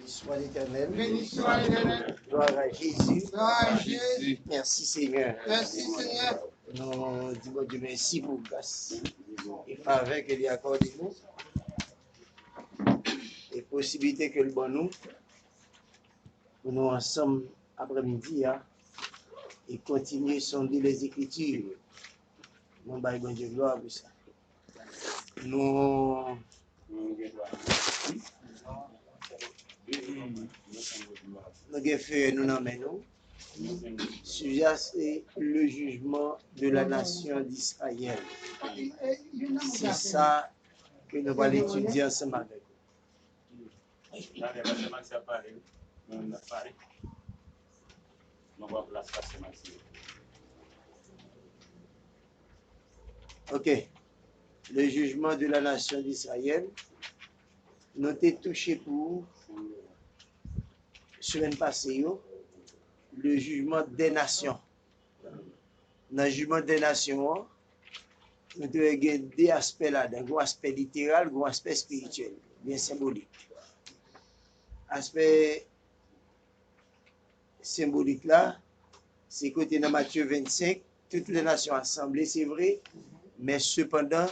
soit l'Éternel. Béni soit l'Éternel. Gloire à Jésus. Gloire à Jésus. Merci Seigneur. Merci Seigneur. Nous disons Dieu merci pour grâce et faveur qu'il y a accordé nous et possibilité que le bon nous pour nous ensemble après-midi et continuer à sonder les Écritures. Nous baillons bon Dieu gloire pour ça. Nous avons fait nous nous. Sujet c'est le jugement de la nation d'Israël. C'est ça que nous allons étudier ensemble avec vous. Ok. Le jugement de la nation d'Israël. Nous avons touché pour semaine passée, le jugement des nations. Dans le jugement des nations, nous avons deux aspects là, un aspect littéral, un aspect spirituel, bien symbolique. Aspect symbolique là, c'est côté dans Matthieu 25, toutes les nations assemblées, c'est vrai, mais cependant,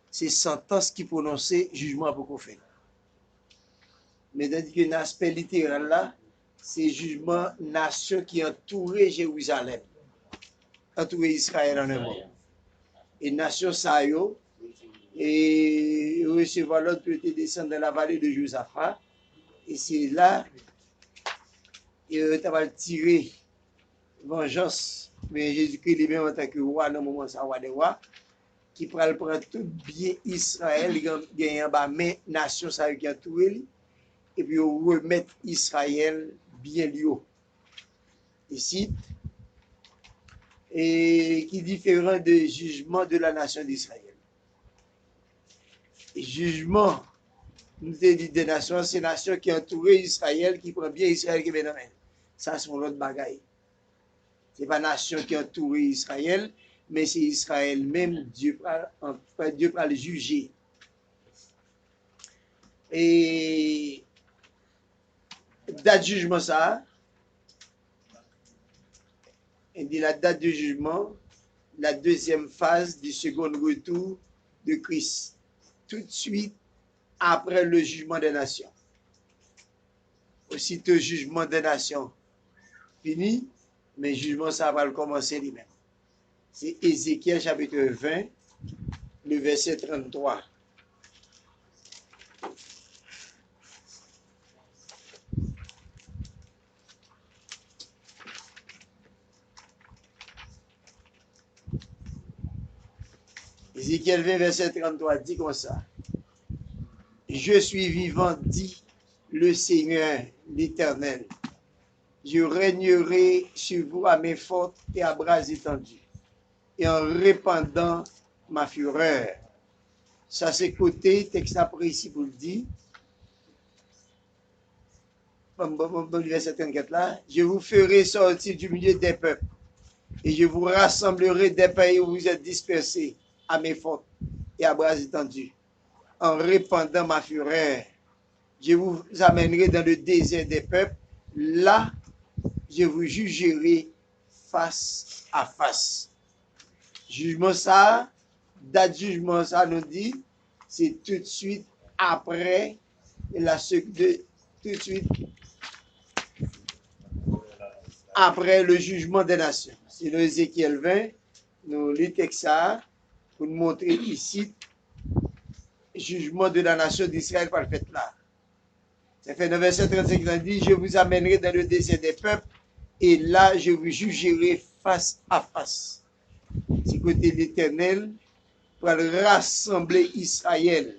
c'est sentence qui prononçait jugement pour qu'on fait. Mais tandis que l'aspect littéral là, c'est jugement nation qui entourait Jérusalem, entourait Israël en un mot. Et nation ça yo, et recevoir l'autre peut descendre dans la vallée de Josaphat, et c'est là, et tu vas tirer vengeance, mais Jésus-Christ lui-même en tant que roi, dans le moment ça, roi des rois, qui prend tout bien Israël, gagne en bas, mais nation ça qui entouré, et puis on remet Israël bien lié. Ici, et qui est différent du jugement de la nation d'Israël. Jugement, nous avons dit des nations, c'est les nations qui entourent Israël, qui prend bien Israël qui est dans main. Ça, c'est l'autre bagaille. Ce n'est pas la nation qui entoure Israël, mais c'est Israël même, Dieu va le juger. Et date de jugement, ça, et dit la date de jugement, la deuxième phase du second retour de Christ. Tout de suite après le jugement des nations. Aussitôt le jugement des nations fini, mais le jugement ça va commencer lui-même. C'est Ézéchiel chapitre 20, le verset 33. Ézéchiel 20, verset 33 dit comme ça. Je suis vivant, dit le Seigneur, l'Éternel. Je régnerai sur vous à main forte et à bras étendus, et en répandant ma fureur. Ça, c'est côté, texte précis pour le dire. Verset 34 là. Je vous ferai sortir du milieu des peuples, et je vous rassemblerai des pays où vous êtes dispersés à main forte et à bras étendus, en répandant ma fureur. Je vous amènerai dans le désert des peuples. Là, je vous jugerai face à face. Jugement ça, date jugement ça nous dit, c'est tout de suite après tout de suite après le jugement des nations. C'est dans Ézéchiel 20, nous lisons ça pour nous montrer ici le jugement de la nation d'Israël par le fait là. Ça fait dans verset 35 qui dit, je vous amènerai dans le désert des peuples, et là je vous jugerai face à face. C'est côté l'Éternel pour rassembler Israël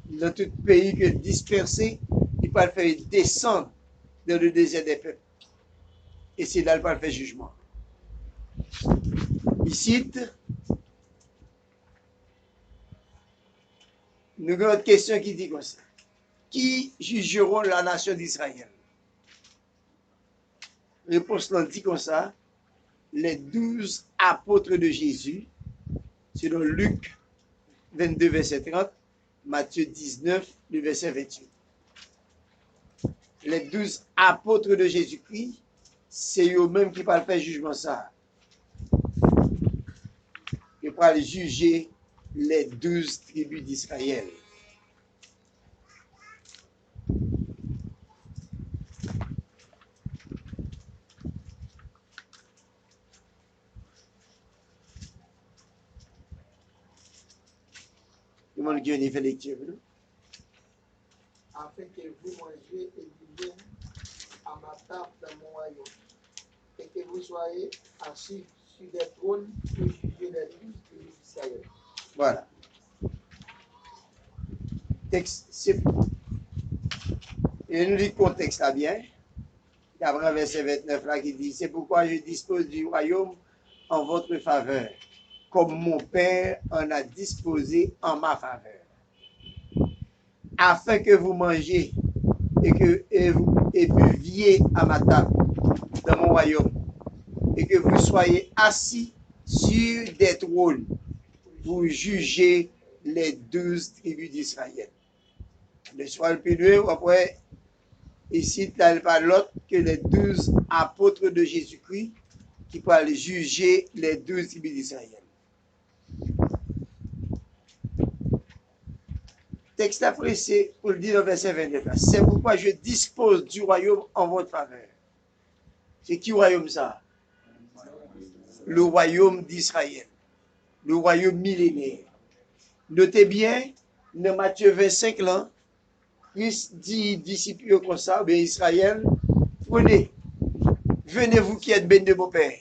dans tout pays que dispersé, il va le faire descendre dans le désert des peuples. Et c'est là qu'il va le faire jugement. Ici, nous avons une question qui dit comme ça. Qui jugeront la nation d'Israël? Réponse là dit comme ça. Les 12 apôtres de Jésus, selon Luc 22, verset 30, Matthieu 19, le verset 28. les 12 apôtres de Jésus-Christ, c'est eux-mêmes qui parlent faire jugement ça. Ils parlent juger les 12 tribus d'Israël. Tout le monde qui a fait lecture. Afin que vous mangez et buvez à ma table dans mon royaume, et que vous soyez assis sur des trônes pour juger les tribus d'Israël. Voilà. Texte, c'est. Et nous lit le contexte là bien. Après verset 29 là qui dit, c'est pourquoi je dispose du royaume en votre faveur, comme mon Père en a disposé en ma faveur, afin que vous mangiez et buviez à ma table dans mon royaume, et que vous soyez assis sur des trônes pour juger les 12 tribus d'Israël. Le soir le plus dur, après, ici, il n'y a pas l'autre que les 12 apôtres de Jésus-Christ qui peuvent juger les 12 tribus d'Israël. Texte après, c'est pour le dire dans verset 29. C'est pourquoi je dispose du royaume en votre faveur. C'est qui royaume ça? Le royaume d'Israël. Le royaume millénaire. Notez bien, dans Matthieu 25, là, Christ dit disciples comme ça, bien Israël, venez vous qui êtes bénis de mon Père.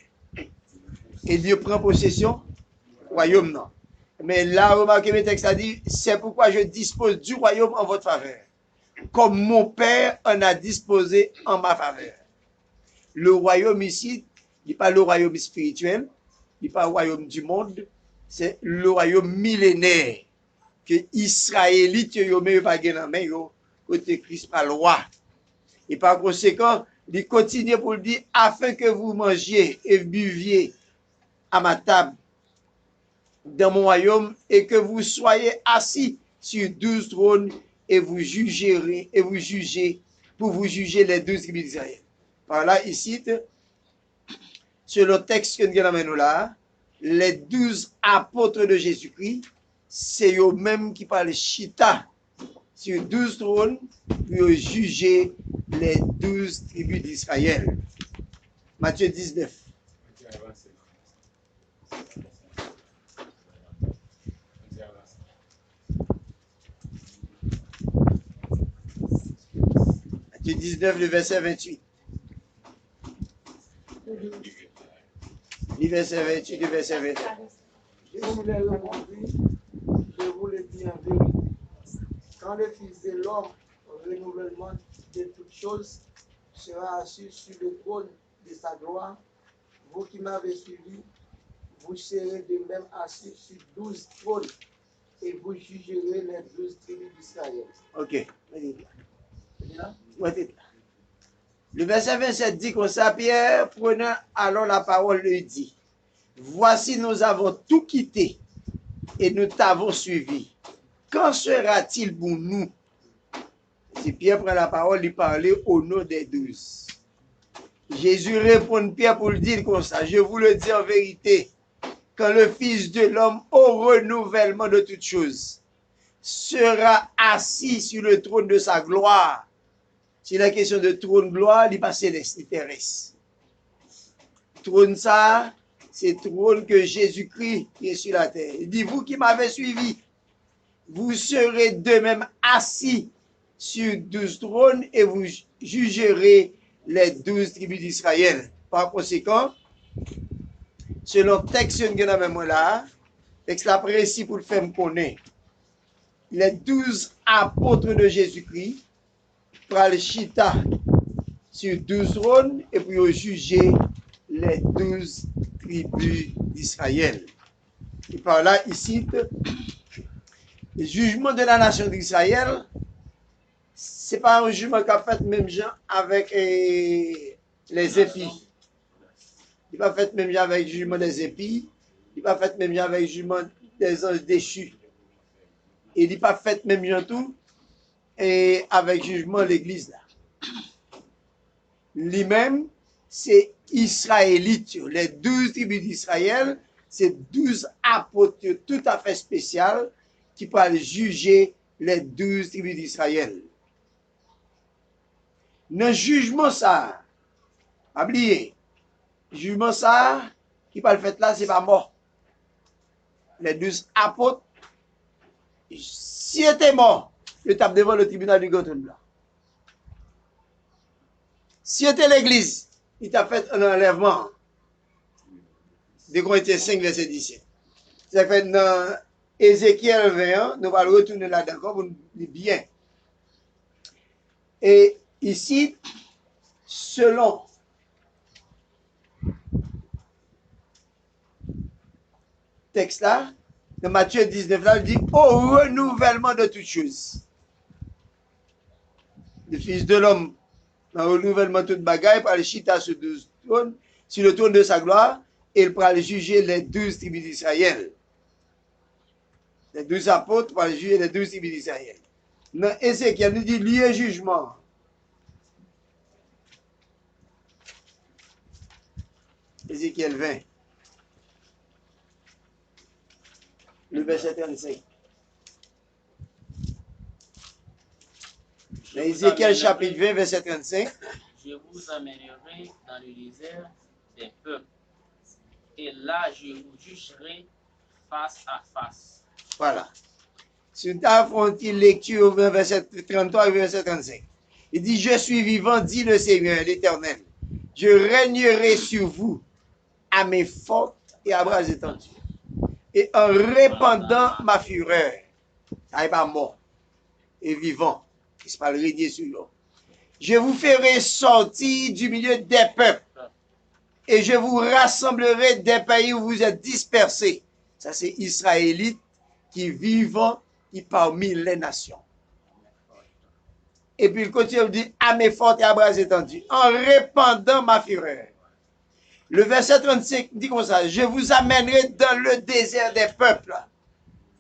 Et Dieu prend possession, royaume non. Mais là, remarquez, le texte a dit, c'est pourquoi je dispose du royaume en votre faveur, comme mon Père en a disposé en ma faveur. Le royaume ici, il n'est pas le royaume spirituel, il n'est pas le royaume du monde, c'est le royaume millénaire que Israélites yo mais pas gagner en main yo côté Christ par loi. Et par conséquent, il continue pour le dire afin que vous mangiez et buviez à ma table dans mon royaume et que vous soyez assis sur 12 trônes et vous jugerez et vous jugez pour vous juger les 12 tribus d'Israël. Par là, ici, sur le texte que nous avons là, les 12 apôtres de Jésus-Christ, c'est eux-mêmes qui parlent chita sur 12 trônes pour juger les 12 tribus d'Israël. Matthieu 19. Matthieu 19, le verset 28. Le verset 28, le verset 29. Je vous l'ai demandé, je vous le dis en vérité. Quand le Fils de l'homme, au renouvellement de toutes choses, sera assis sur le trône de sa gloire, vous qui m'avez suivi, vous serez de même assis sur 12 trônes et vous jugerez les 12 tribus d'Israël. Ok. Le verset 27 dit comme ça, Pierre, prenant alors la parole, lui dit, voici nous avons tout quitté et nous t'avons suivi. Quand sera-t-il pour nous? Si Pierre prend la parole, il parlait au nom des 12. Jésus répond Pierre pour le dire comme ça, je vous le dis en vérité, quand le Fils de l'homme, au renouvellement de toutes choses, sera assis sur le trône de sa gloire. Si la question de trône gloire, il n'est pas céleste, il terrestre. Trône ça, c'est le trône que Jésus-Christ est sur la terre. Il dit, vous qui m'avez suivi, vous serez de même assis sur 12 trônes et vous jugerez les 12 tribus d'Israël. Par conséquent, selon le texte que nous avons là, texte là précis pour le faire me connaître, les 12 apôtres de Jésus-Christ prennent le chita sur 12 trônes et pour juger les 12 tribus d'Israël. Et par là, ici, le jugement de la nation d'Israël, ce n'est pas un jugement qu'a fait même gens avec les épis. Il n'est pas fait même gens avec le jugement des épis. Il n'est pas fait même gens avec le jugement des anges déchus. Et il n'est pas fait même gens tout et avec le jugement de l'Église là. lui-même, c'est Israélite. Les 12 tribus d'Israël, c'est 12 apôtres tout à fait spéciaux qui peuvent juger les 12 tribus d'Israël. Dans le jugement, ça, oubliez, jugement, ça, qui peut le faire là, c'est pas mort. Les 12 apôtres, si étaient morts, ils étaient devant le tribunal du Grand Blanc. Si était l'église, il t'a fait un enlèvement. De Corinthiens 5, verset 17. C'est fait dans Ézéchiel 21, nous allons retourner là-dedans pour nous dire bien. Et ici, selon texte là, dans Matthieu 19, là, il dit au renouvellement de toutes choses. Le Fils de l'homme, dans le renouvellement de toutes bagailles, par le chita sur le trône de sa gloire, et il pourra juger les 12 tribus d'Israël. Les 12 apôtres pour juger les 12 tribus d'Israël. Dans Ézéchiel nous dit lieu jugement. Ézéchiel 20. Le verset 35. Dans Ézéchiel chapitre 20, verset 35. Je vous amènerai dans le désert des peuples, et là je vous jugerai face à face. Voilà. Si tu as une lecture verset 33 et verset 35. Il dit, je suis vivant, dit le Seigneur, l'Éternel. Je régnerai sur vous à mes fortes et à bras étendus. Et en répandant ma fureur, ça n'est pas mort, et vivant, qui se parle régner sur l'eau. Je vous ferai sortir du milieu des peuples, et je vous rassemblerai des pays où vous êtes dispersés. Ça, c'est Israélites qui vivent parmi les nations. Et puis il continue, il dit, à mes fortes et à bras étendus, en répandant ma fureur. Le verset 35 dit comme ça, je vous amènerai dans le désert des peuples.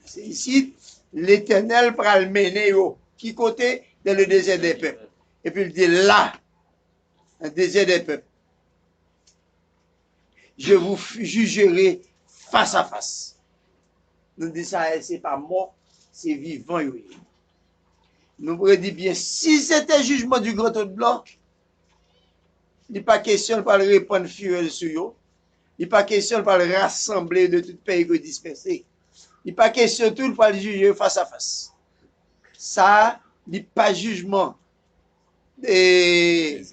C'est ici, l'Éternel pral le mener au qui côté dans le désert des peuples. Et puis il dit là, un désert des peuples. Je vous jugerai face à face. Nous disons ça, c'est pas mort, c'est vivant. Oui. Nous pourrions dire bien, si c'était jugement du Grand Blanc, il n'est pas question de le répandre fureur sur eux. Il n'est pas question de le rassembler de tout pays que dispersé. Il n'est pas question tout de le juger face à face. Ça, il n'est pas jugement des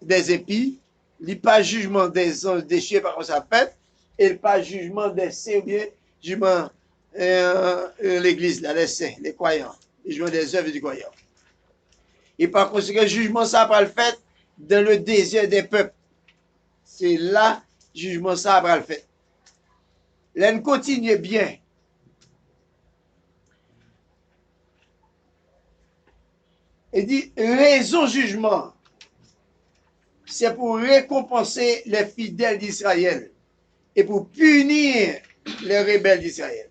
épis, il n'est pas jugement des anges déchirés par sa fête, et il n'est pas jugement des saints ou bien jugement l'église, là, les saints, les croyants, les jugement des œuvres du croyant. Et par conséquent, le jugement, ça va le fait dans le désert des peuples. C'est là, jugement, ça va le fait. Là, on continue bien. Il dit, raison jugement, c'est pour récompenser les fidèles d'Israël et pour punir les rebelles d'Israël.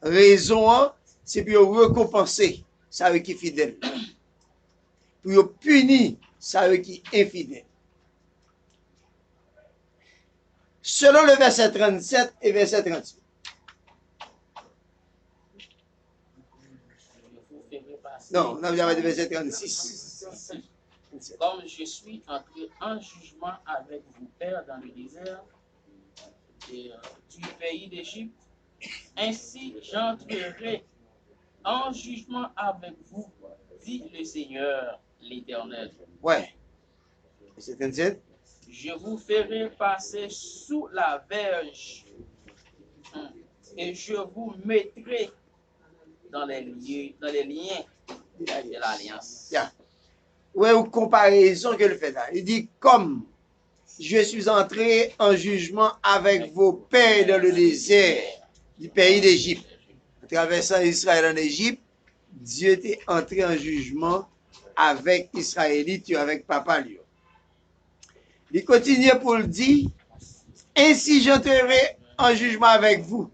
Raison, c'est pour récompenser ça qui est fidèle. Pour punir ça qui est infidèle. Selon le verset 37 et verset 38. Non, on a déjà le verset 36. Comme je suis entré en jugement avec vos pères dans le désert du pays d'Égypte, ainsi j'entrerai en jugement avec vous, dit le Seigneur l'Éternel. Ouais. Verset 37. Je vous ferai passer sous la verge et je vous mettrai dans les liens de l'alliance. Yeah. Ouais, ou comparaison que le fait là. Il dit, comme je suis entré en jugement avec vos pères dans le désert du pays d'Égypte. En traversant Israël en Égypte, Dieu était entré en jugement avec Israélites, avec papa lui. Il continue pour le dire, ainsi j'entrerai en jugement avec vous,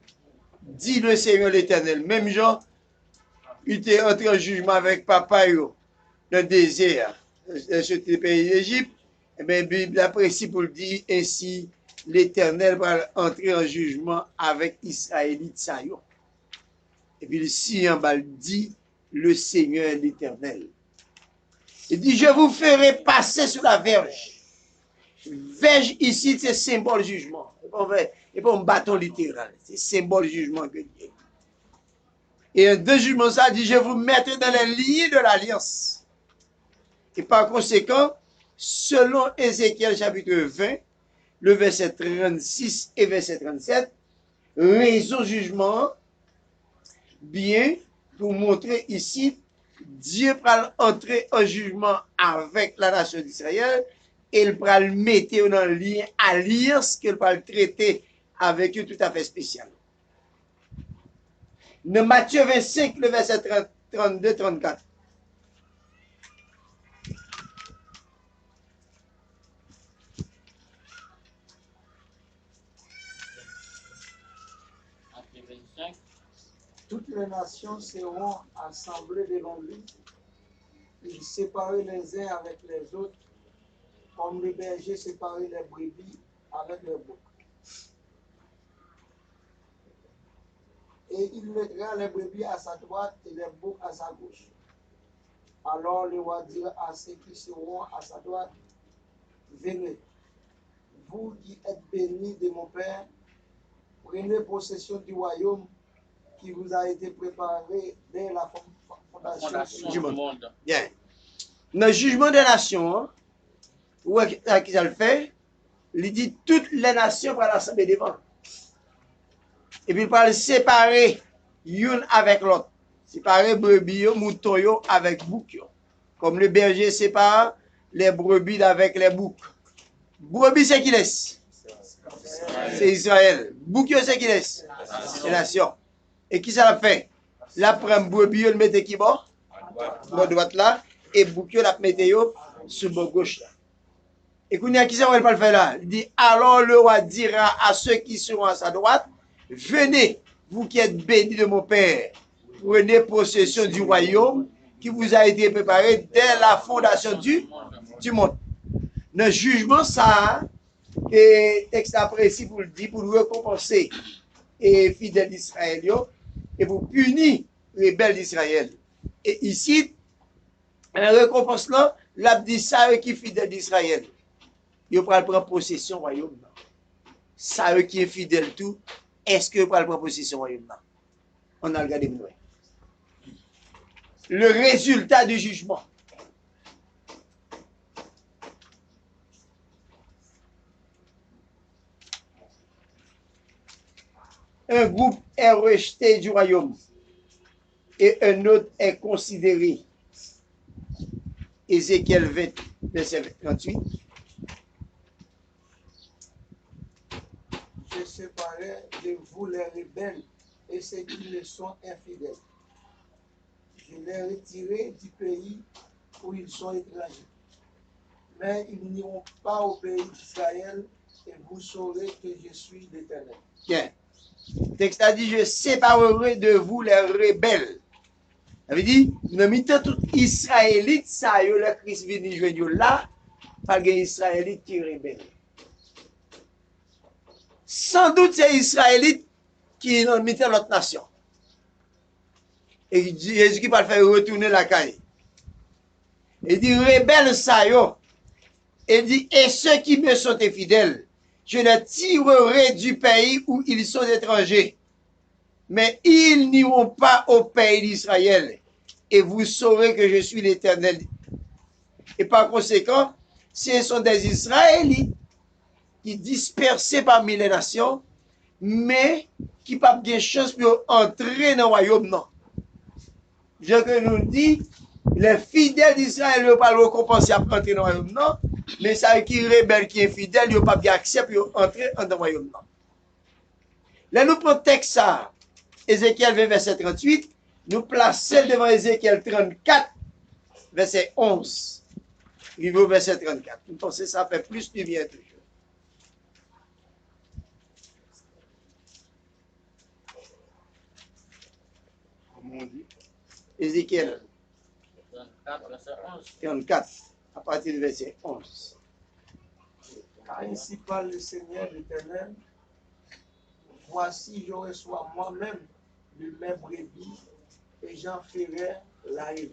dit le Seigneur l'Éternel. Même Jean, il était entré en jugement avec papa yo, dans le désert, sur le pays d'Égypte, Eh bien, Bible apprécie pour le dire ainsi, l'Éternel va entrer en jugement avec Israélite ça yo. Et puis ici en bas dit le Seigneur l'Éternel. Il dit je vous ferai passer sur la verge. Verge ici c'est symbole jugement. Et pas un bâton littéral, c'est symbole jugement que Dieu. Et un deux jugements ça dit je vous mettrai dans les lignes de l'alliance. Et par conséquent, selon Ézéchiel chapitre 20, le verset 36 et verset 37, raison jugement, bien, pour montrer ici, Dieu va entrer en jugement avec la nation d'Israël et il va le mettre dans le lien alliance qu'il va le traiter avec eux tout à fait spécial. Dans Matthieu 25, le verset 32-34. Matthieu 25. Toutes les nations seront assemblées devant lui. Il séparait les uns avec les autres, comme le berger séparait les brebis avec les boucs. Et il mettra les brebis à sa droite et les boucs à sa gauche. Alors le roi dira à ceux qui seront à sa droite, venez, vous qui êtes bénis de mon Père, prenez possession du royaume qui vous a été préparé dès la fondation Fondation du monde. Bien. Dans le jugement des nations, hein, où est-ce qu'il le fait? Il dit toutes les nations vont l'assembler devant. Et puis il va le séparer l'une avec l'autre. Séparer brebis, moutons avec boucs. Comme le berger sépare les brebis avec les boucs. Brebis, c'est qui laisse? C'est Israël. Bouc, c'est qui laisse? C'est la nation. Et qui ça l'a fait? La prend brebis, le mette qui bord? Bord droite là. Et bouc, la mette sur bord gauche là. Et qu'on y a qui ça va le faire là? Il dit, alors le roi dira à ceux qui seront à sa droite, venez, vous qui êtes bénis de mon Père, prenez possession du royaume qui vous a été préparé dès la fondation du monde. Dans le jugement, ça, que texte apprécie pour le dire, pour nous récompenser et fidèles d'Israël, et pour punir les rebelles d'Israël. Et ici, la récompense là, l'a dit ça, eux qui fidèles d'Israël. Ils vont prendre possession du royaume. Ça, eux qui est fidèle tout, est-ce que vous prendre possession du royaume? On a regardé nous. Le résultat du jugement. Un groupe est rejeté du royaume et un autre est considéré. Ézéchiel 20, verset 28. Je séparai de vous les rebelles et ceux qui le sont infidèles. Je les retirerai du pays où ils sont étrangers. Mais ils n'iront pas au pays d'Israël et vous saurez que je suis l'Éternel. Bien. Le texte a dit, je séparerai de vous les rebelles. Ça veut dire, nous mettons tout Israélite, ça y est, le Christ vient joindre là, pas de Israélite qui est rebelle. Sans doute, c'est Israélite qui est mis l'autre nation. Et Jésus qui va le faire retourner la caille. Il dit, rebelle ça y est. Il dit, et ceux qui me sont infidèles, je les tirerai du pays où ils sont étrangers. Mais ils n'iront pas au pays d'Israël. Et vous saurez que je suis l'Éternel. Et par conséquent, ce sont des Israélites qui dispersés parmi les nations, mais qui n'ont pas de chance pour entrer dans le royaume. Non. Je que nous dit, les fidèles d'Israël ne vont pas le récompenser à entrer dans le royaume. Non. Mais ça qui est rebelle, qui est fidèle, ils n'ont pas accès pour entrer dans le royaume. Non. Là, nous prenons texte ça. Ézéchiel 20, verset 38, nous plaçons devant Ézéchiel 34, verset 11. Il va au verset 34. Nous pensons que ça fait plus du bien toujours. Comment on dit? Ézéchiel 34, verset 11. 34, à partir du verset 11. Ainsi parle le Seigneur l'Éternel. Voici, je reçois moi-même de mes brebis et j'en ferai la revue.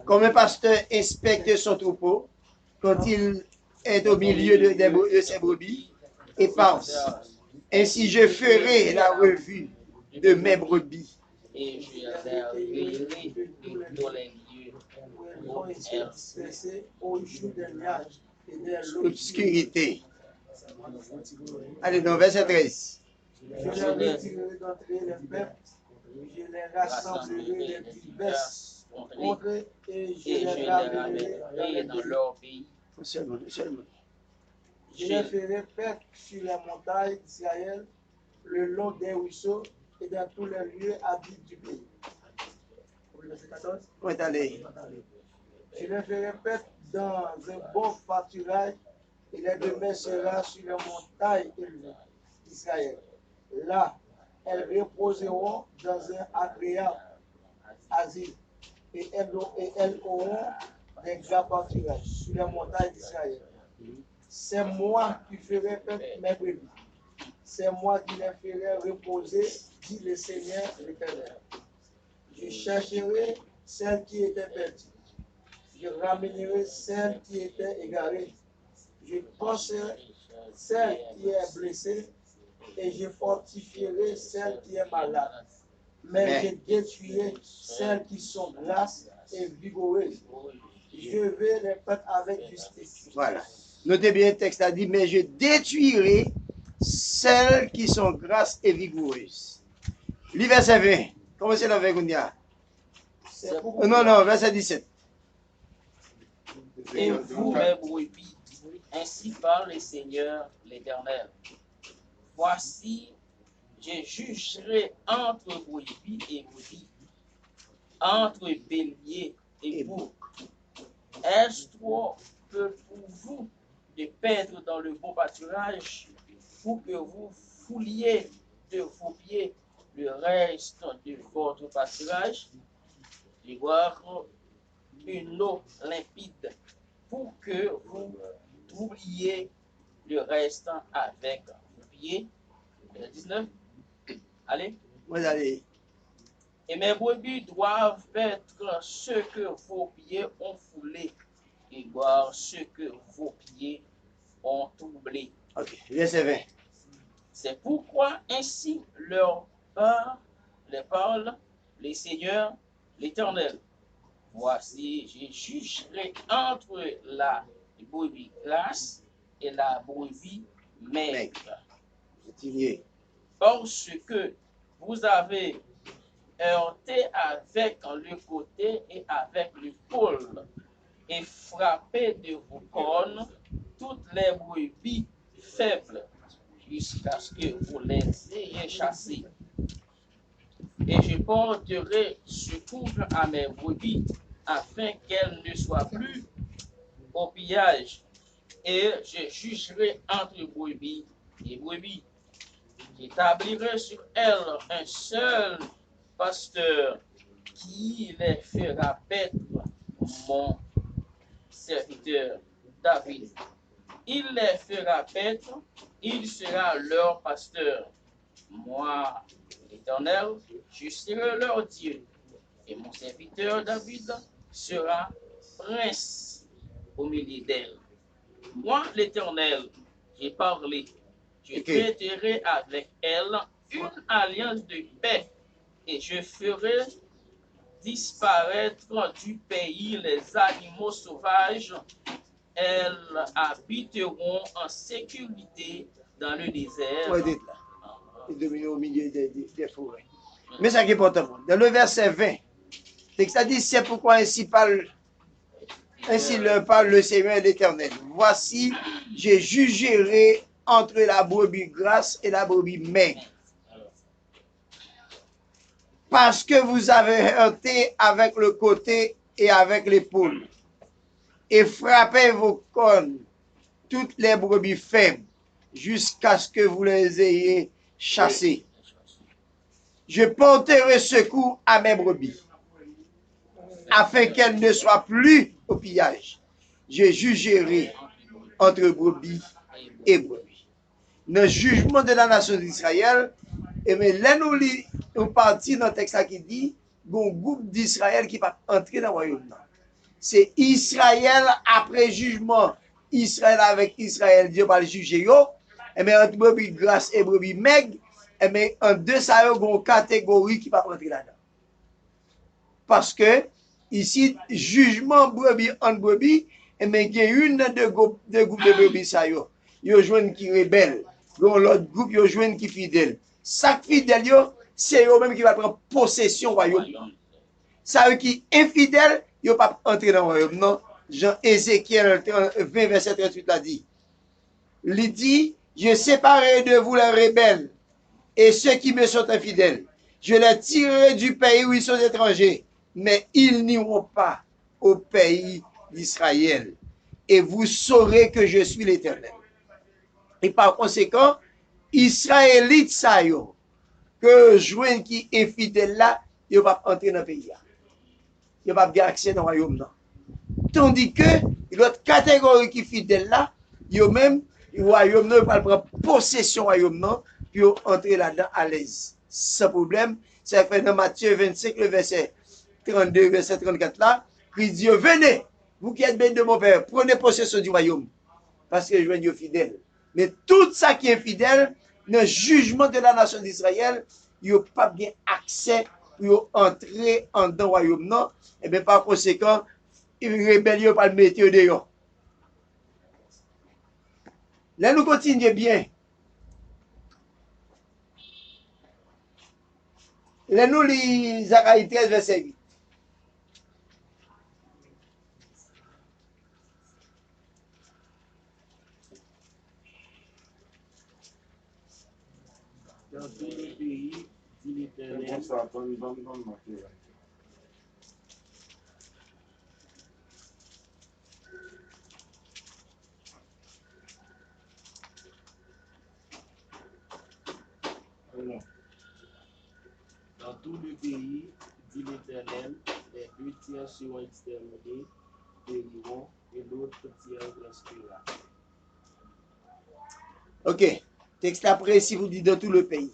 Comme un pasteur inspecte son troupeau quand il est au milieu de ses brebis et pense, ainsi je ferai la revue de mes brebis. Et je les révélerai dans les lieux Où elles ont été dispersées au jour des nuages et des l'obscurité. Obscurité. Allez, dans verset 13. Je les retirerai d'entre les peuples, je les rassemblerai les tribus contre eux et je et je les les ramènerai ramènerai dans leur pays. Seulement. Je les ferai paître sur les montagnes d'Israël, le long des ruisseaux et dans tous les lieux habités du pays. Verset 14. Oui, allez. Je les ferai paître dans un bon pâturage et les demeures sera sur les montagnes élevées d'Israël. Là, elles reposeront dans un agréable asile et elles auront des grands pâturages sur les montagnes d'Israël. C'est moi qui ferai paître mes brebis. C'est moi qui les ferai reposer, dit le Seigneur l'Éternel. Je chercherai celles qui étaient perdues. Je ramènerai celles qui étaient égarées. Je penserai celle qui est blessée et je fortifierai celle qui est malade. Mais je détruirai celles qui sont grasses et vigoureuses. Je vais les faire avec justice. Voilà. Notez bien, le texte a dit, mais je détruirai celles qui sont grasses et vigoureuses. Lis verset 20. Commencez avec Gounia. C'est pourquoi Non, verset 17. Et vous, mes brebis, ainsi parle le Seigneur l'Éternel. Voici, je jugerai entre brebis et brebis, entre bélier et bouc. Est-ce trop peu pour vous de paître dans le bon pâturage pour que vous fouliez de vos pieds le reste de votre pâturage, de boire une eau limpide pour que vous troubliez le reste avec vos pieds. 19. Allez. Oui, allez. Et mes brebis doivent être ce que vos pieds ont foulé et boire ce que vos pieds ont troublé. Ok, verset 20. C'est pourquoi ainsi les parle le Seigneur l'Éternel. Voici, je jugerai entre la brebis grasse et la brebis maigre. Continuez. Parce que vous avez heurté avec le côté et avec l'épaule et frappé de vos cornes toutes les brebis faibles jusqu'à ce que vous les ayez chassées. Et je porterai secours à mes brebis afin qu'elles ne soient plus au pillage. Et je jugerai entre brebis et brebis. J'établirai sur elles un seul pasteur qui les fera paître, mon serviteur David. Il les fera paître, il sera leur pasteur. Moi, l'Éternel, je serai leur Dieu, et mon serviteur David sera prince au milieu d'elles. Moi, l'Éternel, j'ai parlé, je traiterai avec elle une alliance de paix, et je ferai disparaître du pays les animaux sauvages. Elles habiteront en sécurité dans le désert. Oui, dites là. Il domine au milieu des forêts. Mais ça qui est important. Dans le verset 20, texte a dit, c'est pourquoi ainsi leur parle le Seigneur l'Éternel. Voici, je jugerai entre la brebis grasse et la brebis maigre. Parce que vous avez heurté avec le côté et avec l'épaule, et frappé vos cornes, toutes les brebis faibles, jusqu'à ce que vous les ayez chassées. Je porterai secours à mes brebis. afin qu'elle ne soit plus au pillage. Je jugerai entre brebis et brebis. Dans le jugement de la nation d'Israël, et mais là nous parti dans le texte là qui dit, un groupe d'Israël qui va entrer dans le royaume. C'est Israël après jugement, Israël avec Israël, Dieu va le juger yo. Et mais entre brebis grâce et brebis maigre, et mais en deux ça y a une catégorie qui va rentrer là-dedans. Parce que ici jugement brebis en brebis, et mais il y a une de groupes de brebis ça yo. Yo joine qui rebelle, l'autre groupe yo joine qui fidèle. Chaque fidèle yo, c'est eux même qui va prendre possession royaume. Ça eux qui infidèle, yo pas entrer dans le royaume. Non, Jean Ézéchiel 20 verset 38 l'a dit. Il dit, je séparerai de vous les rebelles et ceux qui me sont infidèles. Je les tirerai du pays où ils sont étrangers, mais ils n'iront pas au pays d'Israël. Et vous saurez que je suis l'Éternel. Et par conséquent, Israélites ça yo, que joignent qui est fidèle là, ils ne vont pas entrer dans le pays. Ils ne vont pas avoir accès dans le royaume. Tandis que l'autre catégorie qui est fidèle là, ils même, le royaume ne va pas prendre possession du royaume, puis entrer là-dedans à l'aise. Sans problème, c'est fait dans Matthieu 25, le verset 32, verset 34 là, qui dit, venez, vous qui êtes bénis de mon Père, prenez possession du royaume, parce que je suis fidèle. Mais tout ça qui est fidèle, le jugement de la nation d'Israël, il n'y a pas bien accès pour entrer en dans le royaume, non? Et bien par conséquent, il rébellion pas le mettre dehors. Là, nous continuons bien. Là, nous lisons Zacharie 13, verset 8. Dans tout le pays, dit l'Éternel. Dans tout le pays, dit l'Éternel, les 2 tiers seront exterminés, périront, et l'autre tiers restera. Ok. Texte après, si vous dites dans tout le pays.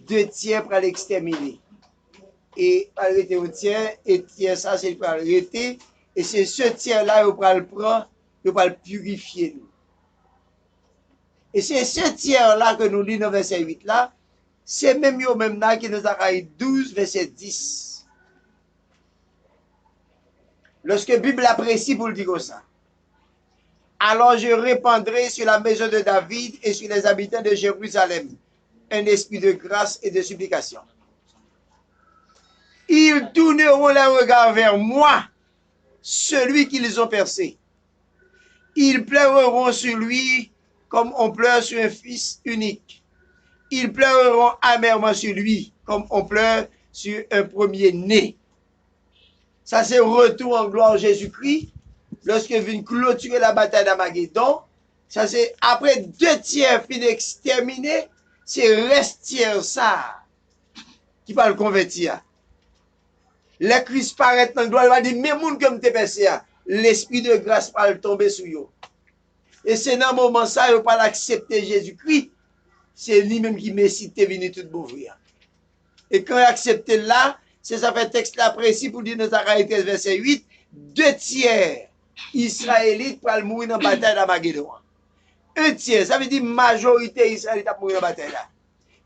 2 tiers pour l'exterminer. Et arrêter au tiers, et tiers ça, c'est pour arrêter. Et c'est ce tiers-là, vous pouvez le prendre, vous pouvez le purifier. Et c'est ce tiers-là que nous lisons dans verset 8 là. C'est même yo même là qui nous a 12, verset 10. Lorsque la Bible apprécie pour le dire comme ça. Alors je répandrai sur la maison de David et sur les habitants de Jérusalem un esprit de grâce et de supplication. Ils tourneront les regards vers moi, celui qu'ils ont percé. Ils pleureront sur lui comme on pleure sur un fils unique. Ils pleureront amèrement sur lui comme on pleure sur un premier-né. Ça, c'est retour en gloire Jésus-Christ. Lorsque vient clôturer la bataille d'Armageddon, ça c'est après 2 tiers fin exterminés, c'est reste tiers ça qui va le convertir. Le Christ paraît dans la gloire, il va dire, mais moun comme te passé, l'esprit de grâce va le tomber sur eux. Et c'est dans le moment ça, il ne va pas accepter Jésus-Christ, c'est lui-même qui mérite de venir tout m'ouvrir. Et quand il accepte là, c'est ça fait texte là précis pour dire dans Zacharie 13, verset 8, 2 tiers Israélites pour mourir dans la bataille d'Armageddon. 1 tiers, ça veut dire majorité Israélite pour mourir dans la bataille là.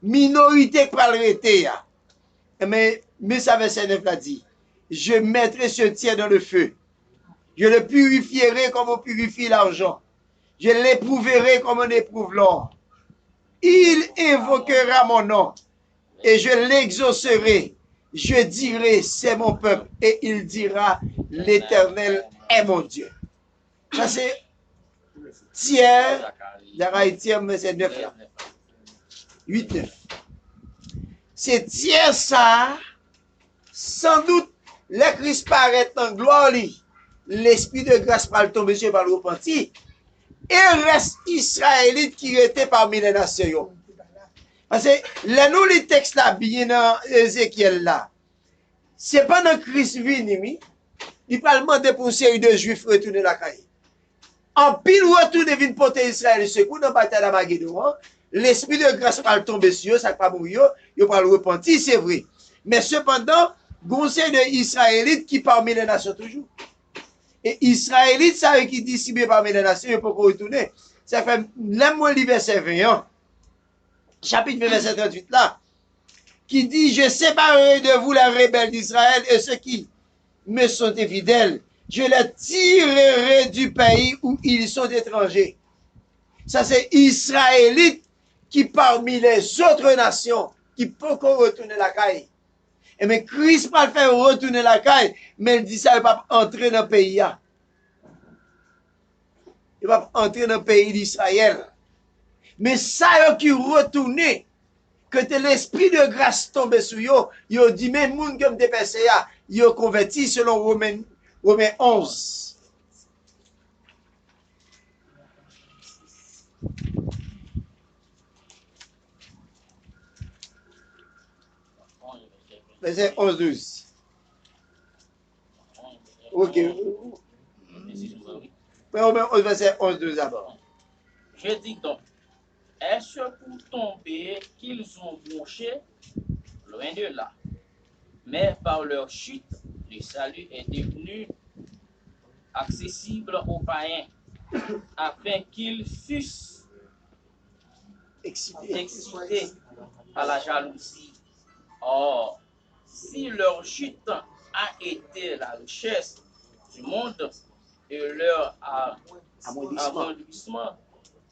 Minorité pour arrêter. Mais ça verset 9 l'a dit, je mettrai ce tiers dans le feu. Je le purifierai comme on purifie l'argent. Je l'éprouverai comme on éprouve l'or. Il invoquera mon nom et je l'exaucerai. Je dirai, c'est mon peuple, et il dira, l'Éternel est mon Dieu. Ça c'est tiers, Zacharie tiers, mais c'est 9 là. 8, 9. C'est tiers ça, sans doute, le Christ paraît en gloire, l'esprit de grâce par le tomber sur par le repenti, et reste Israélite qui était parmi les nations. Parce que là, nous, les textes là, bien dans Ézéchiel là, c'est pendant que Christ vini, il va demander pour une série de juifs retourner la caille. En pile retourne vient porter Israël secours dans la bataille d'Armageddon. L'esprit de grâce va tomber sur eux, ça va mourir, il va le repentir, c'est vrai. Mais cependant, conseil de Israélites qui parmi les nations toujours. Et Israélites, ça qui dissimulent parmi les nations, ils ne peuvent pas retourner. Ça fait, l'aime-moi le verset 21, chapitre 20, verset 38 là, qui dit, je séparerai de vous la rebelle d'Israël et ceux qui me sont infidèles. Je les tirerai du pays où ils sont étrangers. Ça, c'est Israélites qui, parmi les autres nations, qui peuvent retourner la caille. Et mais Christ pas le faire retourner la caille, mais il dit ça, il ne va pas entrer dans le pays. Il va pas entrer dans le pays d'Israël. Mais ça, qui retourne, que l'esprit de grâce tombe sur eux, ils dit, même les gens comme des personnes, ils ont converti selon Romains 11. Verset 11-12. Ok. Verset 11-12 d'abord. Je dis donc, est-ce pour tomber qu'ils ont bronché? Loin de là. Mais par leur chute, le salut est devenu accessible aux païens, afin qu'ils fussent excités à la jalousie. Or, si leur chute a été la richesse du monde et leur amoindrissement,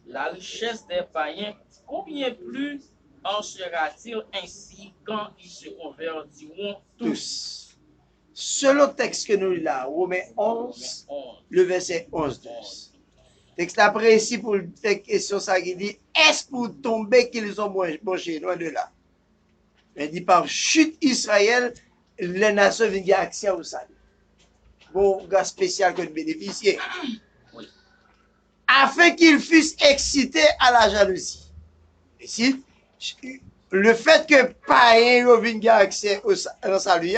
la richesse des païens, combien plus en sera-t-il ainsi quand ils se convertiront tous? Selon le texte que nous là, Romains 11, le verset 11-12. Texte là précis pour le question ça qui dit, est-ce pour tomber qu'ils ont branché, loin de là. Il dit par chute Israël, les nations viennent avoir accès au salut. Bon, gars spécial que nous bénéficier. Afin qu'ils fussent excités à la jalousie. Ici, le fait que païens viennent avoir accès au salut,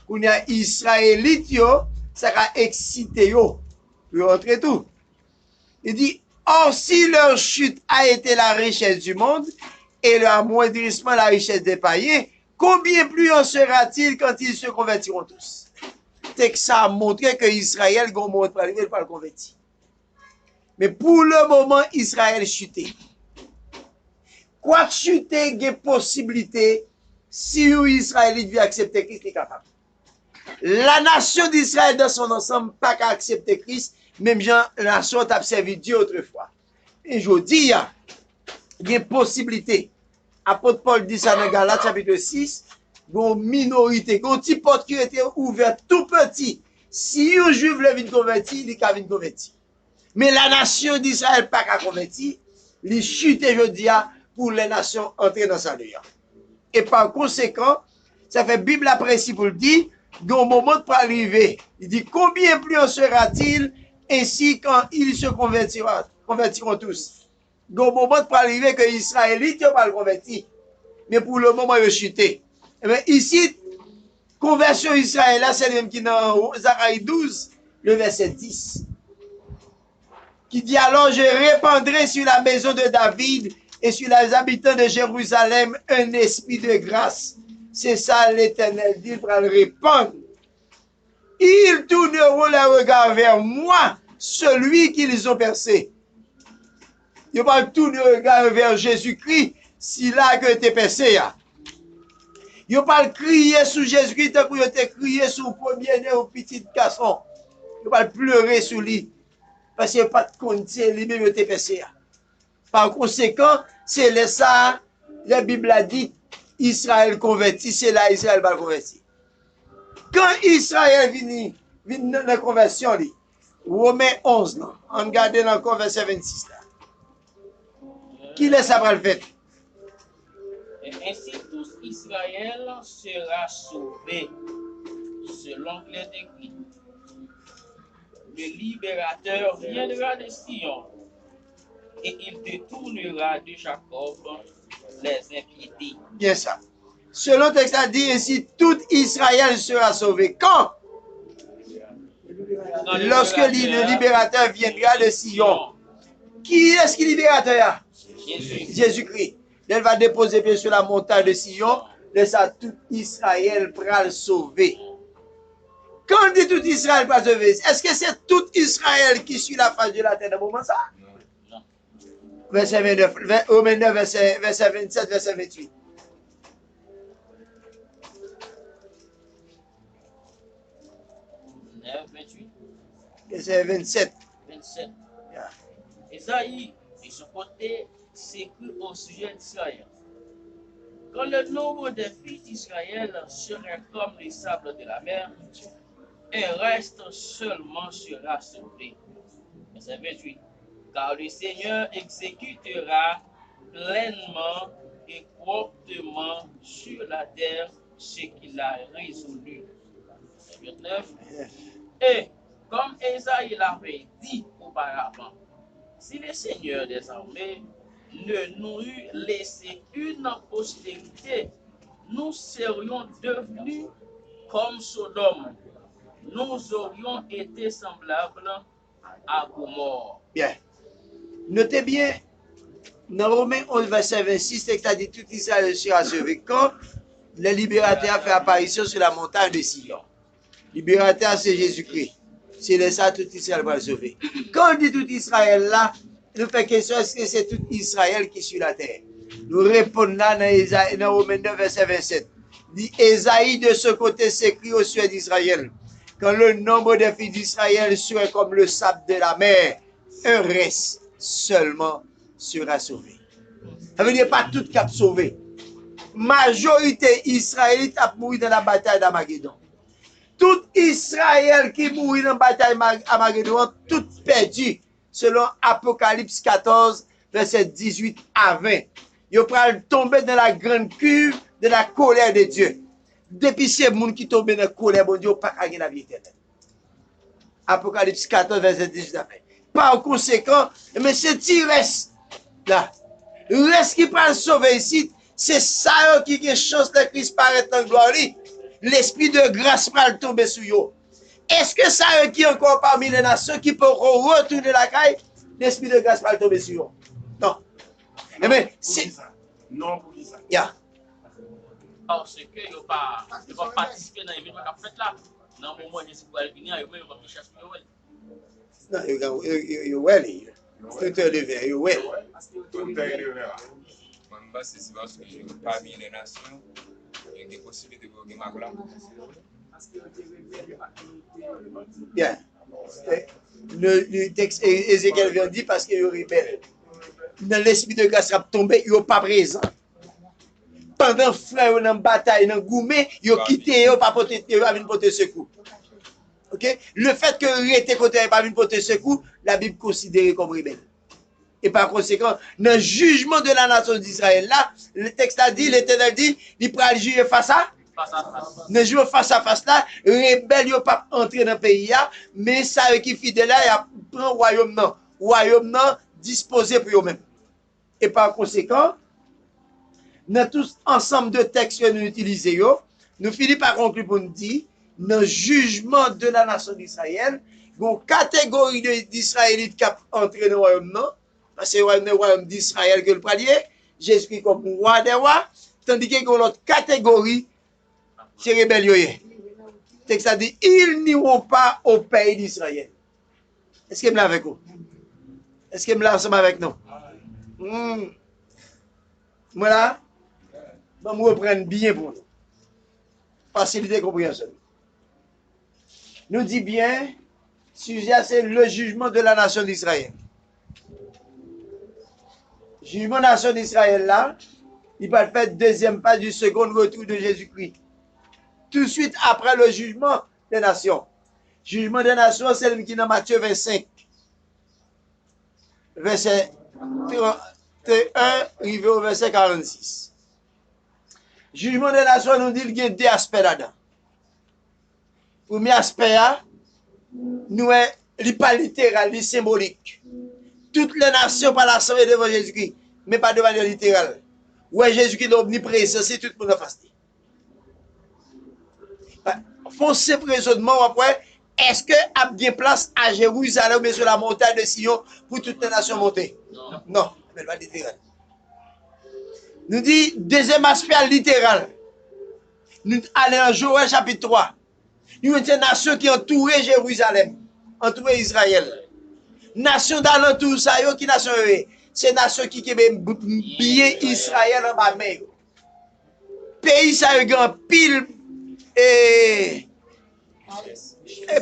on y a Israélites, ça va exciter pour rentrer tout. Il dit, or si leur chute a été la richesse du monde et leur amoindrissement la richesse des païens, combien plus en sera-t-il quand ils se convertiront tous? C'est que ça a montré que Israël, quand on va arriver, pas le convertir. Mais pour le moment, Israël chuté. Quoi chuter, il y a possibilité, si Israélite veut accepter Christ, il est capable. La nation d'Israël dans son ensemble pas qu'à accepter Christ, même gens la nation t'a servi Dieu autrefois. Et je dis, il y a possibilité. Apôtre Paul dit ça dans Galates chapitre 6, une minorité, une petite porte qui était ouverte tout petit. Si un juif veut venir convertir, il va venir convertir. Mais la nation d'Israël pas qu'à convertir, il chute je dis pour les nations entrer dans sa vie. Et par conséquent, ça fait Bible apprécie pour le dire, dans le moment pour arriver, il dit combien plus en sera-t-il ainsi quand ils se convertiront tous. Dans le moment pour arriver que les Israélites ne vont pas le convertir. Mais pour le moment, ils ont chuté. Et bien ici, conversion Israël, c'est le même qui dans Zacharie 12, le verset 10. Qui dit alors, je répandrai sur la maison de David et sur les habitants de Jérusalem un esprit de grâce. C'est ça l'Éternel dit, pour le répandre. Ils tourneront les regards vers moi, celui qu'ils ont percé. Ils vont tourner le regard vers Jésus-Christ, si là que tu es percé. Ils vont pas crier sous Jésus-Christ, tant que tu crié sous le premier-né au petit garçon. Ils vont pas pleurer sous lui, parce qu'il n'y a pas de compte, lui-même tu es percé. Par conséquent, c'est là ça, la Bible a dit, Israël converti, c'est là Israël va convertir. Quand Israël vient dans la conversion, Romains 11, non, on regarde encore verset 26 là. Qui laisse ça le fait? Et ainsi tous Israël sera sauvé, selon les écrits. Le libérateur viendra de Sion, et il détournera de Jacob les impiétés. Bien ça. Selon le texte a dit ainsi, tout Israël sera sauvé. Quand? Lorsque le libérateur viendra de Sion. Qui est-ce qui est libérateur? Jésus-Christ. Elle va déposer pied sur la montagne de Sion. De ça, tout Israël pourra le sauver. Quand on dit tout Israël pourra le sauver, est-ce que c'est tout Israël qui suit la face de la terre dans le moment ça? Non. Verset 29, Romains 9, verset 27, verset 28. Verset 27. 27. Yeah. Esaïe, de son côté, s'écrit au sujet d'Israël. Quand le nombre des fils d'Israël serait comme les sables de la mer, un reste seulement sera sauvé. Verset 28. Car le Seigneur exécutera pleinement et promptement sur la terre ce qu'il a résolu. Verset 29. Et comme Esaïe l'avait dit auparavant, si le Seigneur des armées ne nous eût laissé une postérité, nous serions devenus comme Sodome. Nous aurions été semblables à Gomorrhe. Bien. Notez bien, dans Romains 11, verset 26, c'est que dit tout Israël sera sauvé quand le libérateur fait apparition sur la montagne de Sion. Libérateur, c'est Jésus-Christ. C'est ça, tout Israël va le sauver. Quand on dit tout Israël là, nous fait question, est-ce que c'est tout Israël qui est sur la terre? Nous répondons là dans Romains 9, verset 27. Dit Esaïe de ce côté s'écrit au sujet d'Israël. Quand le nombre des fils d'Israël serait comme le sable de la mer, un reste seulement sera sauvé. Ça veut dire pas tout cap sauvé. Majorité israélite a mouru dans la bataille d'Armageddon. Tout Israël qui mourit dans la bataille d'Armageddon, tout perdu, selon Apocalypse 14, verset 18 à 20. Ils vont tomber dans la grande cuve de la colère de Dieu. Depuis ces gens qui tombent dans la colère, bon Dieu, pas gagner la vie éternelle. Apocalypse 14, verset 18 à 20. Par conséquent, mais ce petit reste là, le reste qui peut sauver ici, c'est ça qui a chance de Christ paraître en gloire. L'esprit de grâce va tomber sur eux. Est-ce que ça qui est encore parmi les nations qui peuvent retourner la caille, l'esprit de grâce va tomber sur eux? Non. Eh bien, c'est. Non, pour qui ça? Yeah. Parce que ils ne vont pas participer dans l'événement qu'on fait là. Dans le moment où Jésus va venir, ils vont chercher Noël. Non, you're well. Tout est levé, you're well. Tout est levé. C'est parce que je ne pas bien les nations, il y a des possibilités de gagner ma gloire. Bien. Le texte Ézéchiel vient dire parce qu'il est rebelle. Dans l'esprit de grâce a tombé, il n'est pas présent. Pendant frère dans bataille, dans gourmet, il a quitté, il n'a pas porté secours. Ok? Le fait que il était côté, il n'a pas porter secours, la Bible considérée comme rebelle. Et par conséquent, dans le jugement de la nation d'Israël, là, le texte a dit, l'Éternel dit, il pourra le juger face à face. Ne jouer face à face là, rebelle, il n'a pas entré dans le pays là, mais ça qui est fidèle là, il prend le royaume non. Royaume non, disposé pour eux-mêmes. Et par conséquent, dans tout ensemble de textes que nous utilisons, nous finissons par conclure pour nous dire, dans le jugement de la nation d'Israël, il y a une catégorie d'Israélites qui a entré dans le royaume non. Parce que c'est le royaume d'Israël que le pralier, Jésus-Christ comme roi des rois, tandis qu'il y a une autre catégorie, c'est rébellion. Le texte a dit, ils n'iront pas au pays d'Israël. Est-ce qu'il me l'a avec vous? Est-ce qu'il me l'a ensemble avec nous? Voilà. Je vais me reprendre bien pour nous. Facilité de compréhension. Nous dit bien, sujet c'est le jugement de la nation d'Israël. Jugement de la nation d'Israël là, il va faire deuxième pas du second retour de Jésus-Christ. Tout de suite après le jugement des nations. Jugement des nations, c'est le qui est dans Matthieu 25. Verset 31, arrivé au verset 46. Jugement des nations nous dit qu'il y a deux aspects là-dedans. Premier aspect, nous n'est pas littéral, il est symbolique. Toutes les nations par l'assemblée devant Jésus-Christ, mais pas de manière littérale. Ouais, Jésus-Christ est omniprésent, c'est tout le monde a fasté. Font ce raisonnement après, est-ce que a bien place à Jérusalem et sur la montagne de Sion pour toutes les nations monter? Non. Non, mais pas littéral. Nous dit, deuxième aspect littéral. Nous allons dans Joël chapitre 3. Nous avons une nation qui entoure Jérusalem, entoure Israël. Nation d'alentour, ça yo, qui nation est? C'est nation qui est bien Israël en bas main. Pays ça yo grand pile et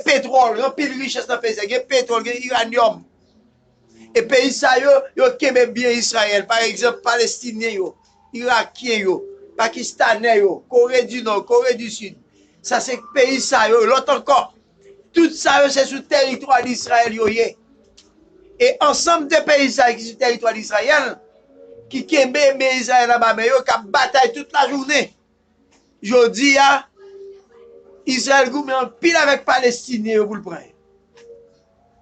pétrole, grand pile richesse dans pays, il pétrole, uranium. Et pays ça yo kembe bien Israël, par exemple palestinien yo, irakien yo, pakistanais yo, Corée du Nord, Corée du Sud. Ça c'est pays ça yo, l'autre encore. Tout ça yo c'est sous territoire d'Israël yo yé. Et ensemble de pays ça qui sur territoire d'Israël qui kembe mais Israël là-bas mais yo qui bataille toute la journée. Jodi a Israël goumé en pile avec Palestine pour le prendre.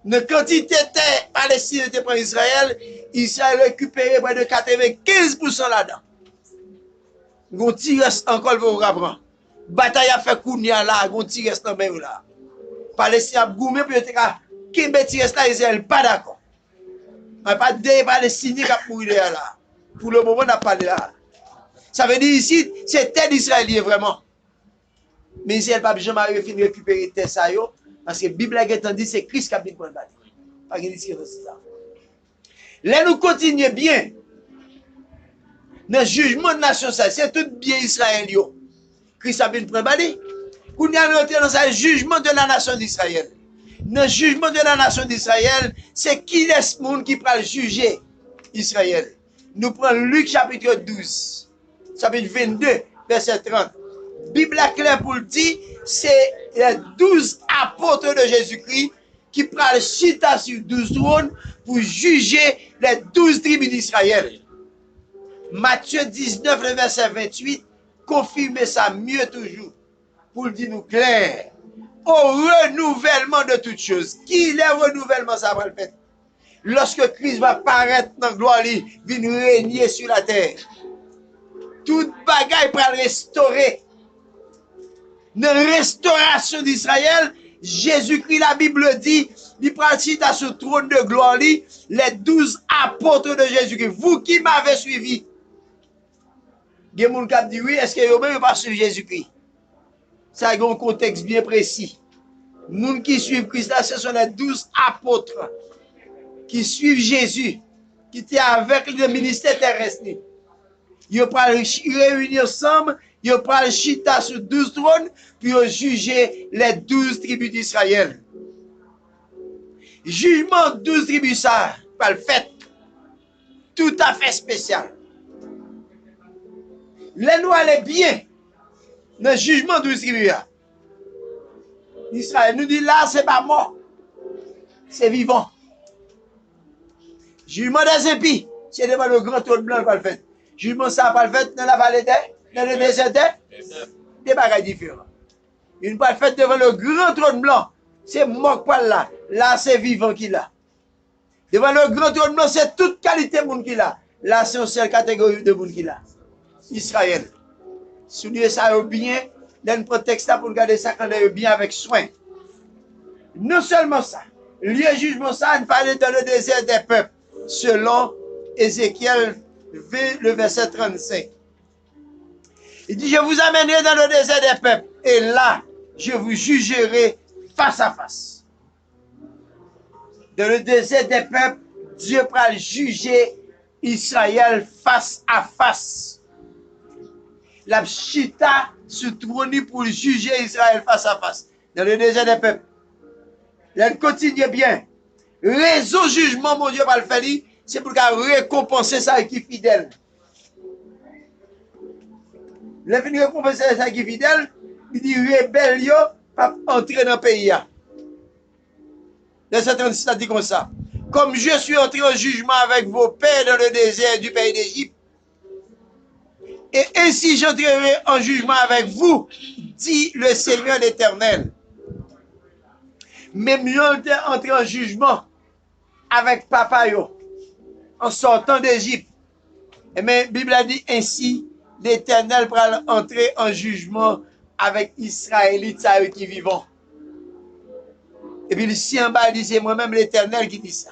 Une quantité de Palestine te prend Israël, Israël récupéré près de 95% là-dedans. Gon ti reste encore pour reprendre. Bataille a fait kounya là, gon ti reste dans même là. Palestine a goumé pour te ka kembe ti reste là Israël pas d'accord. On pas des Palestiniens qui a mourir là. Pour le moment on n'a pas là. Ça veut dire ici, c'est terre d'Israélien vraiment. Mais Israël n'a pas jamais fini de récupérer terre ça yo, parce que la Bible a dit c'est Christ qui a bien prendre bâti. Pas de discussion de ça. Là nous continuons bien. Dans le jugement de nation ça, c'est tout bien Israël yo. Christ a bien prendre bâti. Nous allons rentrer dans le jugement de la nation d'Israël. Dans le jugement de la nation d'Israël, c'est qui est le monde qui va juger Israël. Nous prenons Luc chapitre 12. Chapitre 22, verset 30. Bible est claire pour le dire, c'est les 12 apôtres de Jésus-Christ qui prennent chita sur 12 trônes pour juger les 12 tribus d'Israël. Matthieu 19, le verset 28, confirme ça mieux toujours, pour le dire nous clair. Au renouvellement de toutes choses. Qui est le renouvellement, ça va le faire? Lorsque Christ va paraître dans la gloire, il vient régner sur la terre. Toute bagaille pour restaurer. Dans la restauration d'Israël, Jésus-Christ, la Bible dit, il prend à ce trône de gloire, les 12 apôtres de Jésus-Christ. Vous qui m'avez suivi. Il y a des gens qui disent oui, est-ce que vous ne pas suivre Jésus-Christ? Ça a un contexte bien précis. Les gens qui suivent Christ, là, ce sont les 12 apôtres qui suivent Jésus, qui étaient avec le ministère terrestre. Ils vont réunir ensemble, ils vont chita sur 12 trônes, puis ils vont juger les 12 tribus d'Israël. Jugement 12 tribus, ça, pas le fait. Tout à fait spécial. Les nous allons bien dans le jugement 12 tribus. Israël nous dit là, c'est pas mort, c'est vivant. Jugement des épis, c'est devant le grand trône blanc pas le fait. Jugement ça pas le fait dans la vallée d'air, dans le désert d'air, des bagages différents. Une pas le fait devant le grand trône blanc, c'est mort pas là. Là, c'est vivant qui l'a. Devant le grand trône blanc, c'est toute qualité de monde qui l'a. Là, c'est une seule catégorie de monde qui l'a. Israël. Soulignez ça bien, dans le texte pour regarder ça quand on bien avec soin. Non seulement ça, lieu jugement ça, on parlait dans le désert des peuples, selon Ézéchiel 20, le verset 35. Il dit, je vous amènerai dans le désert des peuples, et là, je vous jugerai face à face. Dans le désert des peuples, Dieu va juger Israël face à face. La chita se trône pour juger Israël face à face. Dans le désert des peuples. Elle continue bien. Raison jugement, mon Dieu va le faire, c'est pour récompenser ça qui est fidèle. Le fin récompenser ça qui est fidèle, il dit rébellion, pas entrer dans le pays. Dans cette 36, ça dit comme ça. Comme je suis entré en jugement avec vos pères dans le désert du pays d'Égypte, et ainsi j'entrerai en jugement avec vous, dit le Seigneur l'Éternel. Même yo entré en jugement avec papa yo, en sortant d'Égypte. Et mais la Bible a dit ainsi, l'Éternel va entrer en jugement avec Israélites, ça eux qui vivent. Et puis ici en bas, il dit, c'est moi-même l'Éternel qui dit ça.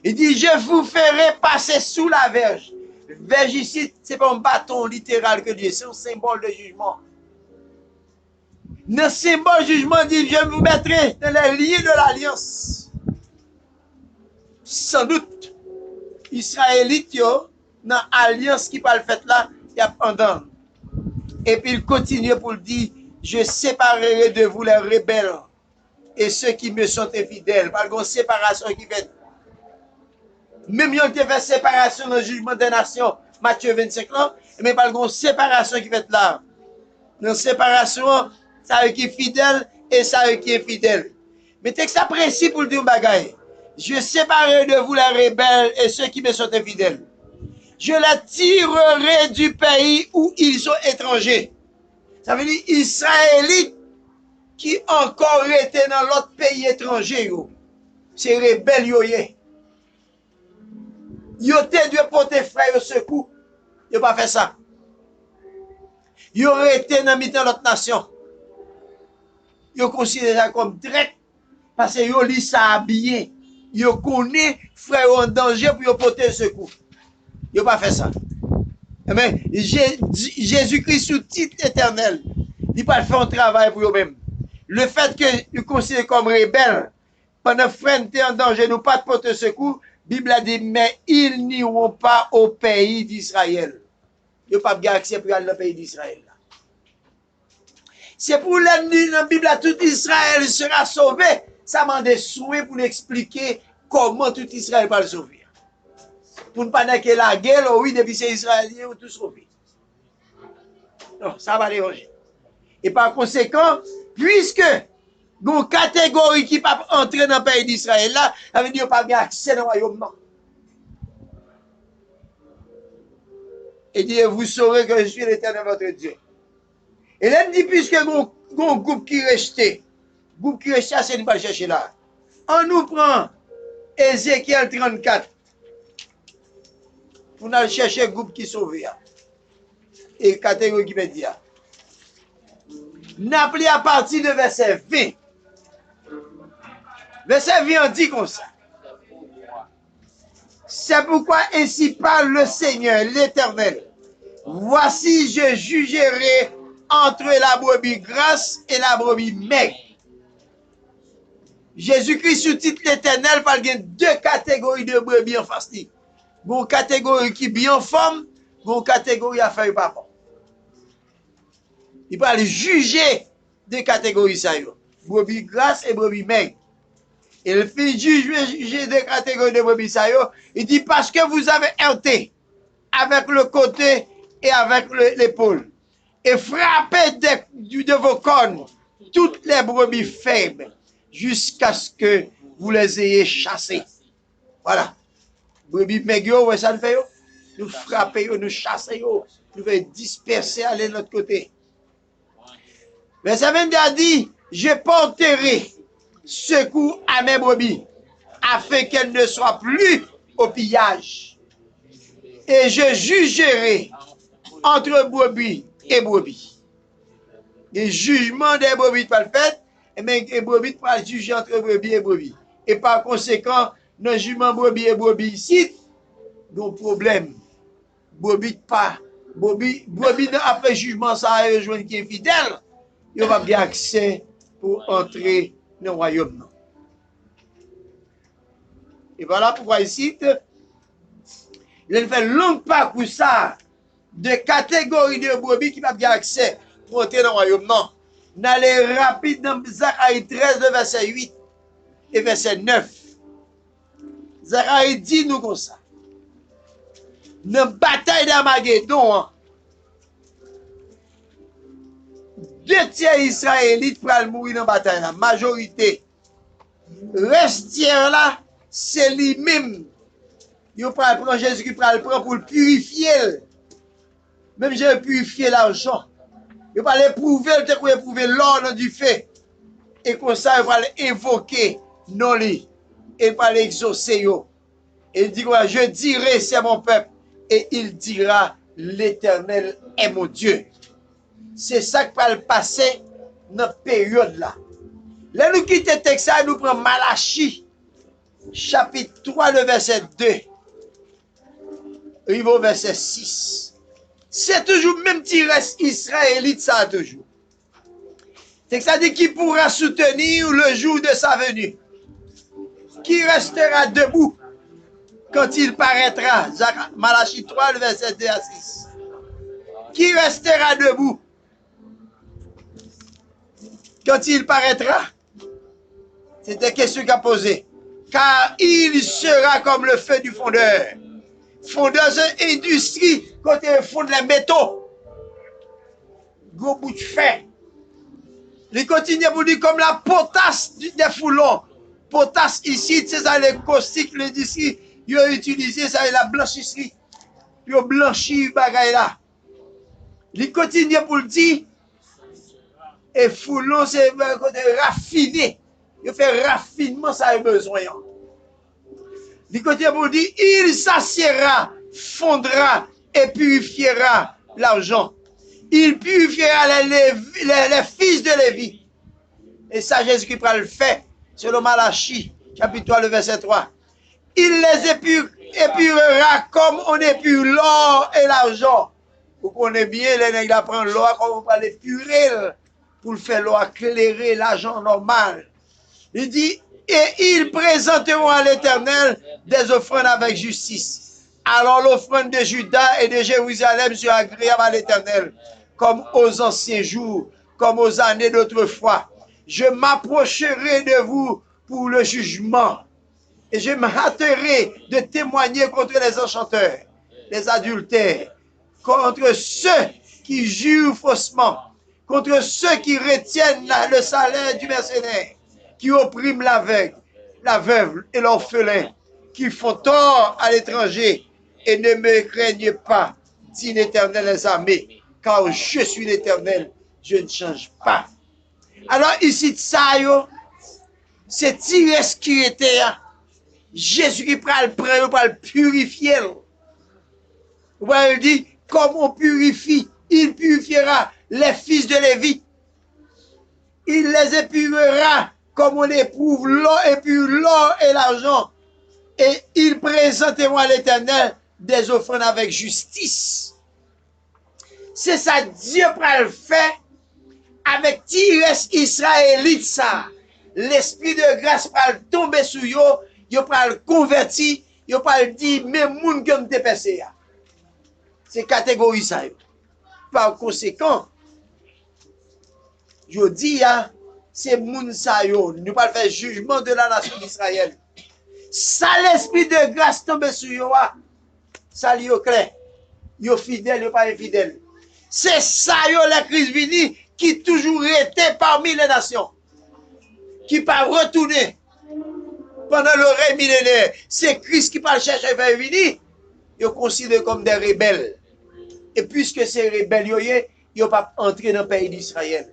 Il dit, je vous ferai passer sous la verge. Verge ici, c'est pas un bâton littéral que Dieu, c'est un symbole de jugement. Le symbole jugement dit, je vous mettrai dans les liens de l'alliance. Sans doute, Israélites, dans l'alliance qui va le faire là, il y a pendant. Et puis il continue pour dire, je séparerai de vous les rebelles et ceux qui me sont infidèles. Par contre, séparation qui fait. Même si on fait séparation dans le jugement des nations, Matthieu 25 ans, mais par contre, séparation qui fait là. Dans séparation, ça qui est fidèle et ça qui est fidèle. Mais texte ça précis pour le dire bagaille. Je séparerai de vous les rebelles et ceux qui me sont infidèles. Je les tirerai du pays où ils sont étrangers. Ça veut dire Israélites qui encore étaient dans l'autre pays étranger. C'est rebelles. Ils ont dû porter frère au secours. Ils n'ont pas fait ça. Ils auraient été dans l'autre nation. Ils ont considéré ça comme direct parce qu'ils ont lu ça bien. Ils connaissent frère en danger pour porter le secours. Ils n'ont pas fait ça. Mais Jésus-Christ sous titre éternel, il pas fait un travail pour eux-mêmes. Le fait qu'ils considèrent comme rebelles, pendant que frère était en danger, nous pas de porter secours, la Bible a dit, mais ils n'iront pas au pays d'Israël. Ils n'ont pas bien accès pour aller dans le pays d'Israël. C'est pour l'ennemi dans la Bible, tout Israël sera sauvé. Ça m'a des souhaits pour nous expliquer comment tout Israël va le sauver. Pour ne pas dire que la guerre, oui, depuis ces Israéliens, ont tout sauvé. Non, ça va déranger. Et par conséquent, puisque une catégorie qui ne peut pas entrer dans le pays d'Israël, là, ça veut dire qu'il n'y a pas accès dans le royaume, non. Et dit, vous saurez que je suis l'Éternel votre Dieu. Et là, il dit, puisque un groupe qui restait, c'est nous pas chercher là. On nous prend Ézéchiel 34. Pour aller chercher un groupe qui sauve. Et catégorie qui veut dire. N'appelez à partir de verset 20. Verset 20, on dit comme ça. C'est pourquoi ainsi parle le Seigneur, l'Éternel. Voici, je jugerai entre la brebis grasse et la brebis maigre. Jésus-Christ sous titre l'Éternel parle de deux catégories de brebis en face. Une catégorie qui est bien en forme, une catégorie à faire pas bon. Il parle juger deux catégories ça yo. Brebis grasse et brebis maigre. Et le fait juger deux catégories de brebis ça yo, il dit parce que vous avez heurté avec le côté et avec l'épaule et frappé de vos cornes toutes les brebis faibles jusqu'à ce que vous les ayez chassées. Voilà. Brebis maigres, ouais, ça le fait, nous frapper, nous chasser, nous faisons disperser, aller de l'autre côté. Mais ça vient de dire, je porterai secours à mes brebis, afin qu'elles ne soient plus au pillage. Et je jugerai entre brebis et brebis. Le jugement des brebis pas le fait, mais les brebis pas juger entre brebis et brebis. Et par conséquent, dans le jugement brebis et brebis ici, nos problèmes. Brebis pas. Brebis après jugement, ça a rejoint qui est fidèle. Il va bien accès pour entrer dans le royaume. Et voilà pourquoi ici, il fait long parcours ça de catégories de brebis qui va bien accès pour entrer dans le royaume. Non. N'allez rapide dans Zacharie 13, verset 8 et verset 9. Zacharie dit nous comme ça. Dans la bataille d'Armageddon, 2/3 Israélites pour mourir dans la bataille. La majorité. Reste là, c'est lui-même. Il va prendre Jésus qui prend le prendre pour le purifier. Même j'ai purifié l'argent. Il va l'éprouver, il va éprouver l'or du fait. Et comme ça, il va l'évoquer non lui. Il va l'exaucer. Il dit, je dirai, c'est mon peuple. Et il dira, l'Éternel est mon Dieu. c'est ça qui va le passer dans cette période-là. Là, nous quittons le texte, nous prenons Malachie, chapitre 3, le verset 2. Il va au verset 6. C'est toujours le même petit reste israélite, ça toujours. C'est que ça dit qui pourra soutenir le jour de sa venue. Qui restera debout quand il paraîtra. Malachie 3, le verset 2 à 6. Qui restera debout quand il paraîtra? C'est une question qu'a posée. Car il sera comme le feu du fondeur. Fondeur, c'est une industrie côté fond les métaux. Gros bout de fer. Il continue pour dire comme la potasse des foulons. Potasse ici, c'est ça les caustiques, l'industrie. Ils ont utilisé ça et la blanchisserie. Ils ont blanchi bagaille là. Il continue pour le dire. Et foulon, c'est côté raffiné. Il fait raffinement, ça a besoin. Du côté pour dire, il s'assiera, fondra et purifiera l'argent. Il purifiera les fils de Lévi. Et ça, Jésus-Christ va le faire, selon Malachie, chapitre 3, le verset 3. Il les épurera comme on épure l'or et l'argent. Vous connaissez bien, les nègres apprennent l'or, comme on va l'épurer pour le faire l'or éclairer l'argent normal. Il dit, et ils présenteront à l'Éternel des offrandes avec justice. Alors l'offrande de Juda et de Jérusalem sera agréable à l'Éternel, comme aux anciens jours, comme aux années d'autrefois. Je m'approcherai de vous pour le jugement, et je me hâterai de témoigner contre les enchanteurs, les adultères, contre ceux qui jurent faussement, contre ceux qui retiennent le salaire du mercenaire, qui oppriment l'aveugle, la veuve et l'orphelin, qui font tort à l'étranger, et ne me craignez pas, dit l'Éternel des armées, car je suis l'Éternel, je ne change pas. Alors ici, ça, c'est tiré ce qui était, Jésus qui prend le prendre, pour le purifier. Vous voyez, il dit, comme on purifie, il purifiera les fils de Lévi. Il les épurera comme on éprouve l'or, épure l'or et l'argent. Et il présenteront à l'Éternel des offrandes avec justice. C'est ça, Dieu va le faire avec Tires israélite ça. L'esprit de grâce va tomber sur eux, il va le convertir, il va le dire, mais moun comme te passé. C'est catégorie ça. Par conséquent, je dis, c'est moun sa yo, nous pas faire jugement de la nation d'Israël. Ça l'esprit de grâce tombe sur yo, ça li yo clair. Yo fidèle, yo pas infidèle. C'est ça yo la crise vini qui toujours était parmi les nations. Qui pas retourner pendant le règne millénaire. C'est Christ qui pas chercher à faire venir. Yo considéré comme des rebelles. Et puisque ces rebelles yo pas entrer dans le pays d'Israël.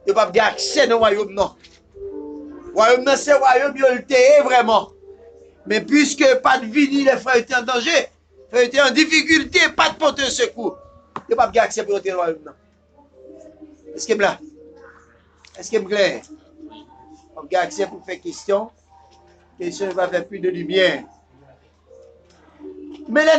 Yo pas avoir accès dans le royaume non. Royaume non c'est royaume yo le vraiment. Mais puisque pas de vini les frères étaient en danger, frères étaient en difficulté, pas de porter secours. Yo pas avoir accès pour entrer dans le royaume non. Est-ce que là? Est-ce que me clair? On a accès pour faire question. Question ne va faire plus de lumière. Mais là,